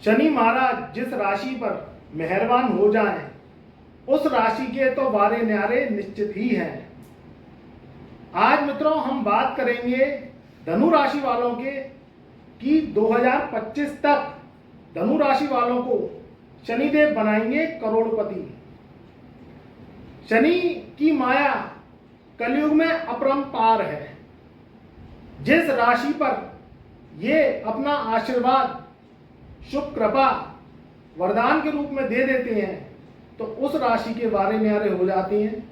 शनि महाराज जिस राशि पर मेहरबान हो जाएं, उस राशि के तो वारे न्यारे निश्चित ही हैं। आज मित्रों हम बात करेंगे धनु राशि वालों के कि 2025 तक धनु राशि वालों को शनिदेव बनाएंगे करोड़पति। शनि की माया कलयुग में अपरंपार है। जिस राशि पर ये अपना आशीर्वाद शुभ कृपा वरदान के रूप में दे देते हैं तो उस राशि के वारे न्यारे हो जाती हैं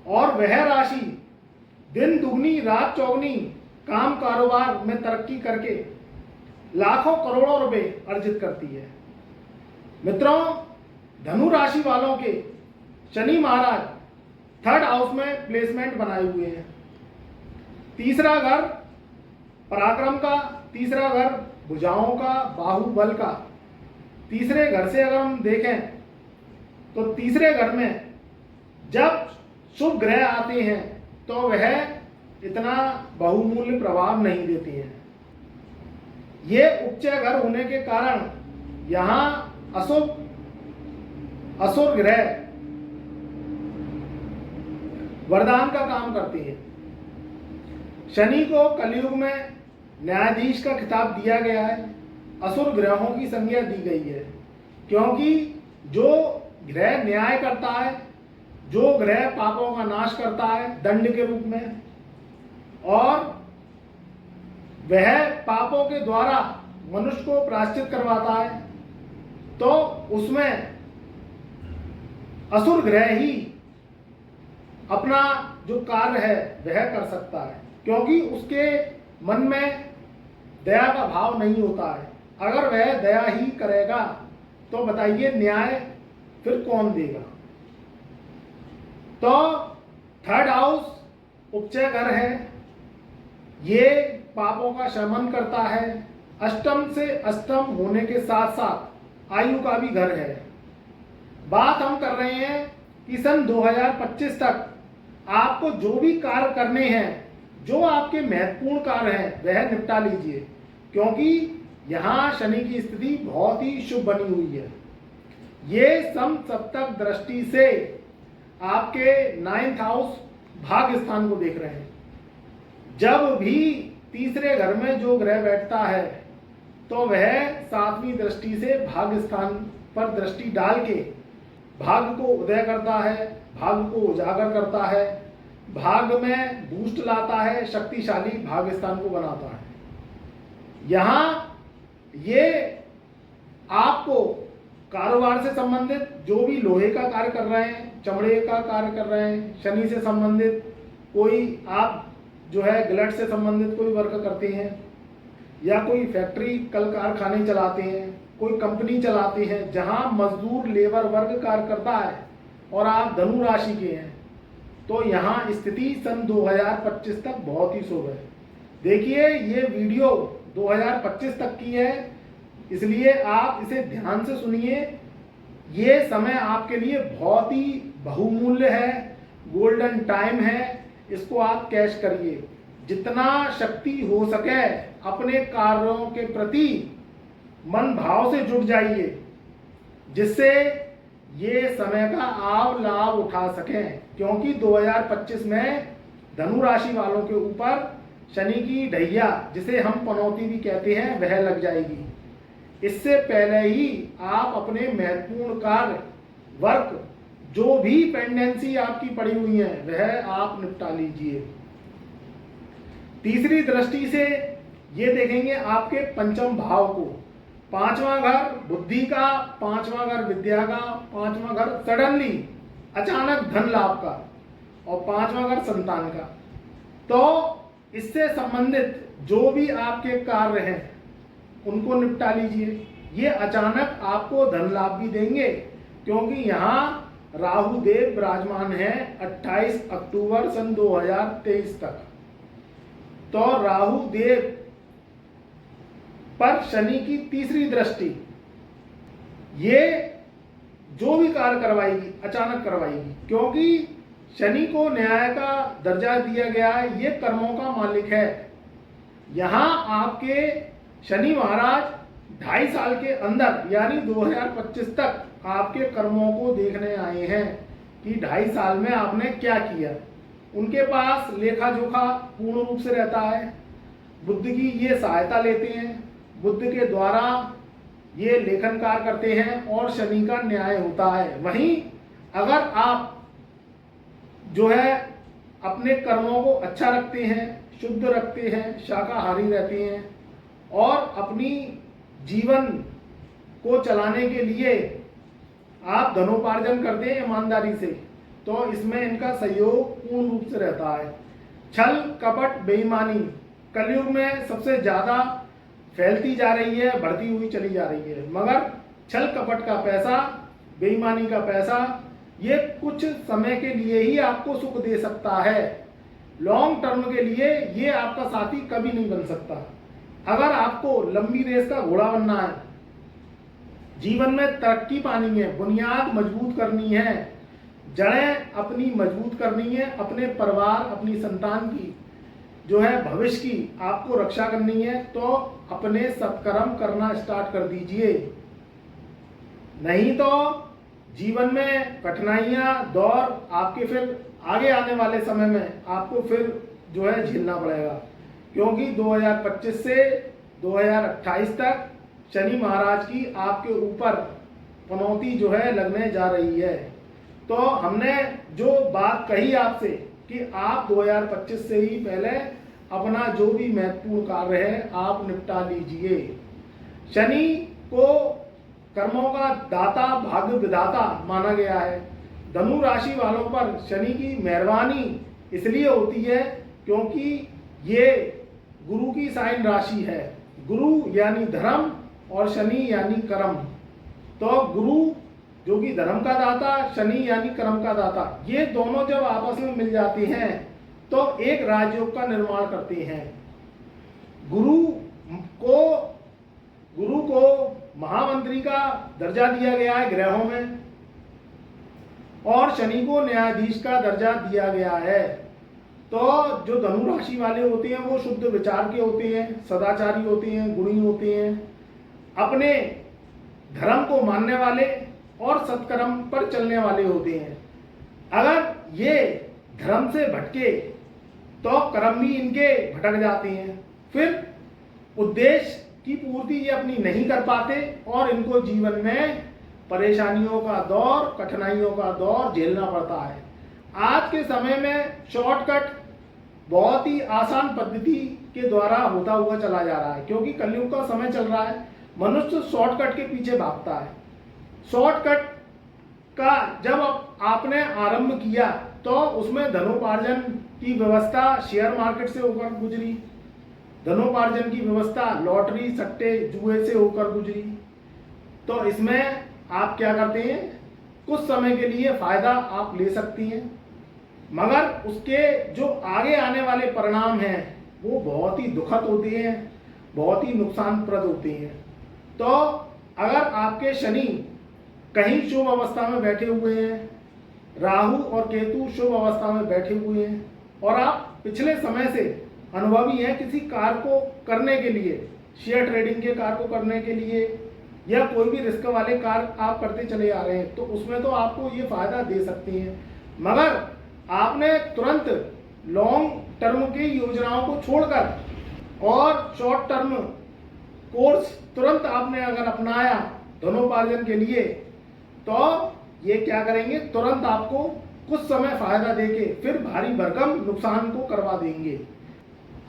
और वह राशि दिन दुगनी रात चौगनी काम कारोबार में तरक्की करके लाखों करोड़ों रुपए अर्जित करती है। मित्रों, धनु राशि वालों के शनि महाराज 3rd हाउस में प्लेसमेंट बनाए हुए हैं। तीसरा घर पराक्रम का, तीसरा घर भुजाओं का, बाहुबल का। तीसरे घर से अगर हम देखें तो तीसरे घर में जब शुभ ग्रह आते हैं तो वह इतना बहुमूल्य प्रभाव नहीं देते हैं। ये उपचय घर होने के कारण यहाँ असुर ग्रह वरदान का काम करते हैं। शनि को कलयुग में न्यायाधीश का खिताब दिया गया है, असुर ग्रहों की संज्ञा दी गई है, क्योंकि जो ग्रह न्याय करता है, जो ग्रह पापों का नाश करता है दंड के रूप में, और वह पापों के द्वारा मनुष्य को प्रायश्चित करवाता है, तो उसमें असुर ग्रह ही अपना जो कार्य है वह कर सकता है, क्योंकि उसके मन में दया का भाव नहीं होता है। अगर वह दया ही करेगा तो बताइए न्याय फिर कौन देगा। तो 3rd हाउस उपचय घर है, ये पापों का शमन करता है। अष्टम से अष्टम होने के साथ साथ आयु का भी घर है। बात हम कर रहे हैं कि सन 2025 तक आपको जो भी कार्य करने हैं, जो आपके महत्वपूर्ण कार्य हैं वह निपटा लीजिए, क्योंकि यहाँ शनि की स्थिति बहुत ही शुभ बनी हुई है। ये समसप्तक दृष्टि से आपके 9th हाउस भाग्य स्थान को देख रहे हैं। जब भी तीसरे घर में जो ग्रह बैठता है तो वह 7वीं दृष्टि से भाग्य स्थान पर दृष्टि डाल के भाग्य को उदय करता है, भाग्य को उजागर करता है, भाग्य में बूस्ट लाता है, शक्तिशाली भाग्य स्थान को बनाता है। यहाँ ये आपको कारोबार से संबंधित जो भी लोहे का कार्य कर रहे हैं, चमड़े का कार्य कर रहे हैं, शनि से संबंधित कोई आप जो है ग्लड से संबंधित कोई वर्क करते हैं, या कोई फैक्ट्री कल कारखाने चलाते हैं, कोई कंपनी चलाते हैं जहां मजदूर लेबर वर्ग कार्य करता है और आप धनु राशि के हैं, तो यहाँ स्थिति सन 2025 तक बहुत ही शुभ है। देखिए ये वीडियो 2025 तक की है, इसलिए आप इसे ध्यान से सुनिए। ये समय आपके लिए बहुत ही बहुमूल्य है, गोल्डन टाइम है, इसको आप कैश करिए। जितना शक्ति हो सके अपने कार्यों के प्रति मन भाव से जुट जाइए, जिससे ये समय का आप लाभ उठा सकें, क्योंकि 2025 में धनु राशि वालों के ऊपर शनि की ढैया, जिसे हम पनौती भी कहते हैं, वह लग जाएगी। इससे पहले ही आप अपने महत्वपूर्ण कार्य वर्क जो भी पेंडेंसी आपकी पड़ी हुई है वह आप निपटा लीजिए। तीसरी दृष्टि से ये देखेंगे आपके पंचम भाव को। 5वां घर बुद्धि का, 5वां घर विद्या का, 5वां घर सडनली अचानक धन लाभ का, और 5वां घर संतान का। तो इससे संबंधित जो भी आपके कार्य हैं उनको निपटा लीजिए। ये अचानक आपको धन लाभ भी देंगे, क्योंकि यहाँ राहु देव विराजमान है 28 अक्टूबर सन 2023 तक। तो राहु देव पर शनि की तीसरी दृष्टि, ये जो भी कार्य करवाएगी अचानक करवाएगी, क्योंकि शनि को न्याय का दर्जा दिया गया है, ये कर्मों का मालिक है। यहाँ आपके शनि महाराज 2.5 साल के अंदर यानी 2025 तक आपके कर्मों को देखने आए हैं कि 2.5 साल में आपने क्या किया। उनके पास लेखा जोखा पूर्ण रूप से रहता है। बुध की ये सहायता लेते हैं, बुध के द्वारा ये लेखन कार्य करते हैं और शनि का न्याय होता है। वहीं अगर आप जो है अपने कर्मों को अच्छा रखते हैं, शुद्ध रखते हैं, शाकाहारी रहते हैं और अपनी जीवन को चलाने के लिए आप धनोपार्जन करते हैं ईमानदारी से, तो इसमें इनका सहयोग पूर्ण रूप से रहता है। छल कपट बेईमानी कलयुग में सबसे ज़्यादा फैलती जा रही है, बढ़ती हुई चली जा रही है। मगर छल कपट का पैसा, बेईमानी का पैसा ये कुछ समय के लिए ही आपको सुख दे सकता है। लॉन्ग टर्म के लिए ये आपका साथी कभी नहीं बन सकता। अगर आपको लंबी रेस का घोड़ा बनना है, जीवन में तरक्की पानी है, बुनियाद मजबूत करनी है, जड़ें अपनी मजबूत करनी है, अपने परिवार अपनी संतान की जो है भविष्य की आपको रक्षा करनी है, तो अपने सत्कर्म करना स्टार्ट कर दीजिए। नहीं तो जीवन में कठिनाइयां दौर आपके फिर आगे आने वाले समय में आपको फिर जो है झेलना पड़ेगा, क्योंकि 2025 से 2028 तक शनि महाराज की आपके ऊपर पनौती जो है लगने जा रही है। तो हमने जो बात कही आपसे कि आप 2025 से ही पहले अपना जो भी महत्वपूर्ण कार्य है आप निपटा लीजिए। शनि को कर्मों का दाता भाग्य विधाता माना गया है। धनु राशि वालों पर शनि की मेहरबानी इसलिए होती है क्योंकि ये गुरु की साइन राशि है। गुरु यानी धर्म और शनि यानी कर्म। तो गुरु जो कि धर्म का दाता, शनि यानी कर्म का दाता, ये दोनों जब आपस में मिल जाते हैं तो एक राजयोग का निर्माण करते हैं। गुरु को महामंत्री का दर्जा दिया गया है ग्रहों में और शनि को न्यायाधीश का दर्जा दिया गया है। तो जो धनु राशि वाले होते हैं वो शुद्ध विचार के होते हैं, सदाचारी होते हैं, गुणी होते हैं, अपने धर्म को मानने वाले और सत्कर्म पर चलने वाले होते हैं। अगर ये धर्म से भटके तो कर्म भी इनके भटक जाते हैं, फिर उद्देश्य की पूर्ति ये अपनी नहीं कर पाते और इनको जीवन में परेशानियों का दौर, कठिनाइयों का दौर झेलना पड़ता है। आज के समय में शॉर्टकट बहुत ही आसान पद्धति के द्वारा होता हुआ चला जा रहा है, क्योंकि कलयुग का समय चल रहा है। मनुष्य शॉर्टकट के पीछे भागता है। शॉर्टकट का जब आपने आरंभ किया तो उसमें धनोपार्जन की व्यवस्था शेयर मार्केट से होकर गुजरी, धनोपार्जन की व्यवस्था लॉटरी सट्टे जुए से होकर गुजरी। तो इसमें आप क्या करते हैं, कुछ समय के लिए फायदा आप ले सकती हैं, मगर उसके जो आगे आने वाले परिणाम हैं वो बहुत ही दुखद होते हैं, बहुत ही नुकसानप्रद होते हैं। तो अगर आपके शनि कहीं शुभ अवस्था में बैठे हुए हैं, राहु और केतु शुभ अवस्था में बैठे हुए हैं और आप पिछले समय से अनुभवी हैं किसी कार्य को करने के लिए, शेयर ट्रेडिंग के कार्य को करने के लिए या कोई भी रिस्क वाले कार्य आप करते चले आ रहे हैं, तो उसमें तो आपको ये फायदा दे सकती हैं। मगर आपने तुरंत लॉन्ग टर्म की योजनाओं को छोड़कर और शॉर्ट टर्म कोर्स तुरंत आपने अगर अपनाया धनोपार्जन के लिए, तो ये क्या करेंगे, तुरंत आपको कुछ समय फायदा देके फिर भारी भरकम नुकसान को करवा देंगे।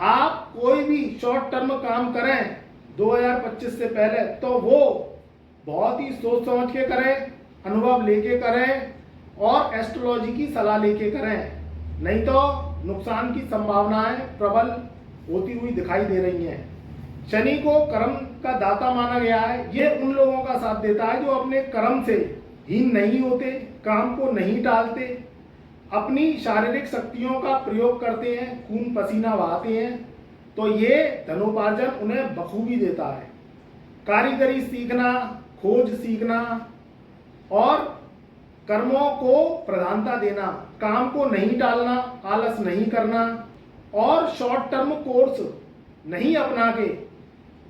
आप कोई भी शॉर्ट टर्म काम करें 2025 से पहले तो वो बहुत ही सोच समझ के करें, अनुभव लेके करें और एस्ट्रोलॉजी की सलाह लेके करें, नहीं तो नुकसान की संभावनाएं प्रबल होती हुई दिखाई दे रही हैं। शनि को कर्म का दाता माना गया है। ये उन लोगों का साथ देता है जो अपने कर्म से हीन नहीं होते, काम को नहीं टालते, अपनी शारीरिक शक्तियों का प्रयोग करते हैं, खून पसीना बहाते हैं, तो ये धनोपार्जन उन्हें बखूबी देता है। कारीगरी सीखना, खोज सीखना और कर्मों को प्रधानता देना, काम को नहीं टालना, आलस नहीं करना और शॉर्ट टर्म कोर्स नहीं अपना के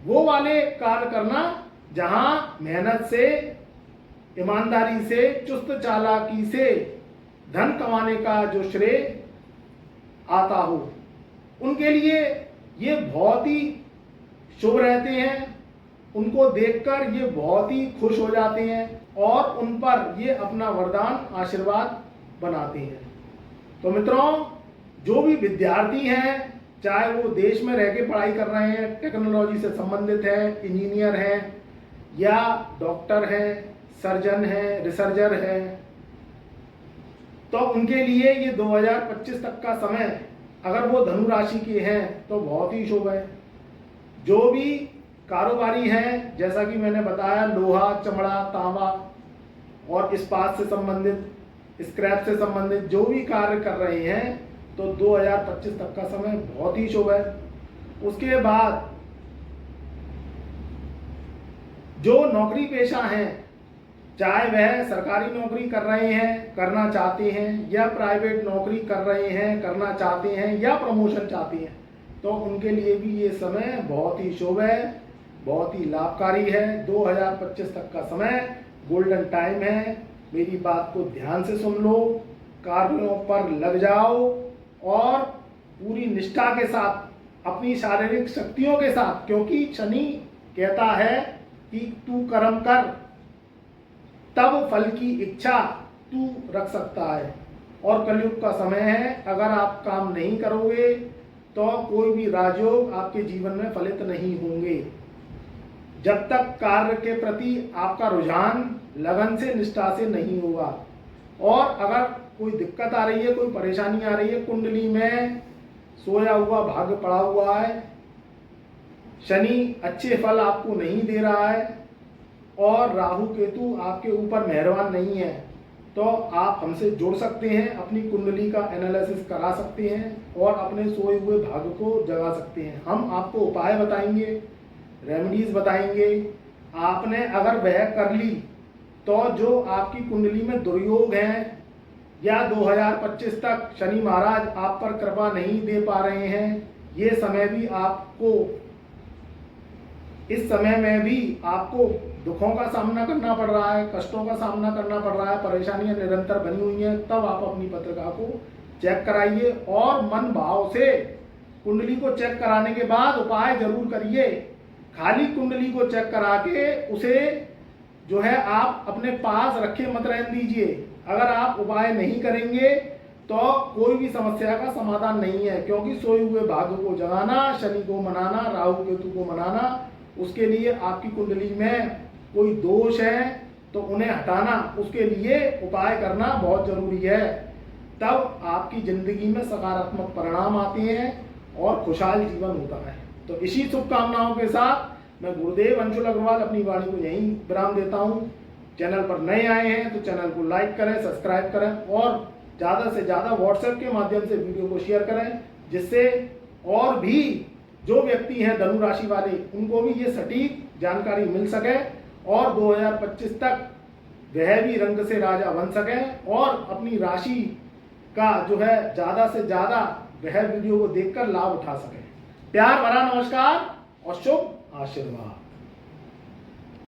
वो वाले कार्य करना जहां मेहनत से, ईमानदारी से, चुस्त चालाकी से धन कमाने का जो श्रेय आता हो, उनके लिए ये बहुत ही शुभ रहते हैं। उनको देखकर ये बहुत ही खुश हो जाते हैं और उन पर ये अपना वरदान, आशीर्वाद बनाते हैं। तो मित्रों, जो भी विद्यार्थी हैं, चाहे वो देश में रह के पढ़ाई कर रहे हैं, टेक्नोलॉजी से संबंधित है, इंजीनियर हैं या डॉक्टर हैं, सर्जन हैं, रिसर्चर हैं, तो उनके लिए ये 2025 तक का समय अगर वो धनु राशि के हैं तो बहुत ही शुभ है। जो भी कारोबारी हैं, जैसा कि मैंने बताया, लोहा, चमड़ा, तांबा और इस्पात से संबंधित, स्क्रैप से संबंधित जो भी कार्य कर रहे हैं, तो 2025 तक का समय बहुत ही शुभ है। उसके बाद जो नौकरी पेशा हैं, चाहे वह सरकारी नौकरी कर रहे हैं, करना चाहते हैं, या प्राइवेट नौकरी कर रहे हैं, करना चाहते हैं, या प्रमोशन चाहते हैं, तो उनके लिए भी ये समय बहुत ही शुभ है, बहुत ही लाभकारी है। 2025 तक का समय गोल्डन टाइम है। मेरी बात को ध्यान से सुन लो, कार्यों पर लग जाओ और पूरी निष्ठा के साथ, अपनी शारीरिक शक्तियों के साथ, क्योंकि शनि कहता है कि तू कर्म कर, तब फल की इच्छा तू रख सकता है। और कलयुग का समय है, अगर आप काम नहीं करोगे तो कोई भी राजयोग आपके जीवन में फलित नहीं होंगे। जब तक कार्य के प्रति आपका रुझान लगन से, निष्ठा से नहीं होगा। और अगर कोई दिक्कत आ रही है, कोई परेशानी आ रही है, कुंडली में सोया हुआ भाग्य पड़ा हुआ है, शनि अच्छे फल आपको नहीं दे रहा है और राहु केतु आपके ऊपर मेहरबान नहीं है, तो आप हमसे जुड़ सकते हैं, अपनी कुंडली का एनालिसिस करा सकते हैं और अपने सोए हुए भाग्य को जगा सकते हैं। हम आपको उपाय बताएंगे, रेमेडीज बताएंगे। आपने अगर वह कर ली तो जो आपकी कुंडली में दुर्योग हैं या 2025 तक शनि महाराज आप पर कृपा नहीं दे पा रहे हैं, ये समय भी आपको, इस समय में भी आपको दुखों का सामना करना पड़ रहा है, कष्टों का सामना करना पड़ रहा है, परेशानियां निरंतर बनी हुई हैं, तब आप अपनी पत्रिका को चेक कराइए और मन भाव से कुंडली को चेक कराने के बाद उपाय जरूर करिए। खाली कुंडली को चेक करा के उसे जो है आप अपने पास रखे मत रहने दीजिए। अगर आप उपाय नहीं करेंगे तो कोई भी समस्या का समाधान नहीं है, क्योंकि सोए हुए भाग्य को जगाना, शनि को मनाना, राहु केतु को मनाना, उसके लिए आपकी कुंडली में कोई दोष है तो उन्हें हटाना, उसके लिए उपाय करना बहुत जरूरी है। तब आपकी जिंदगी में सकारात्मक परिणाम आते हैं और खुशहाल जीवन होता है। तो इसी शुभकामनाओं के साथ मैं गुरुदेव अंशुल अग्रवाल अपनी वाणी को यहीं विराम देता हूँ। चैनल पर नए आए हैं तो चैनल को लाइक करें, सब्सक्राइब करें और ज़्यादा से ज़्यादा व्हाट्सएप के माध्यम से वीडियो को शेयर करें, जिससे और भी जो व्यक्ति हैं धनु राशि वाले, उनको भी ये सटीक जानकारी मिल सके और 2025 तक वह भी रंग से राजा बन सकें और अपनी राशि का जो है ज़्यादा से ज़्यादा वह वीडियो को देखकर लाभ उठा सकें। प्यार भरा नमस्कार और शुभ आशीर्वाद।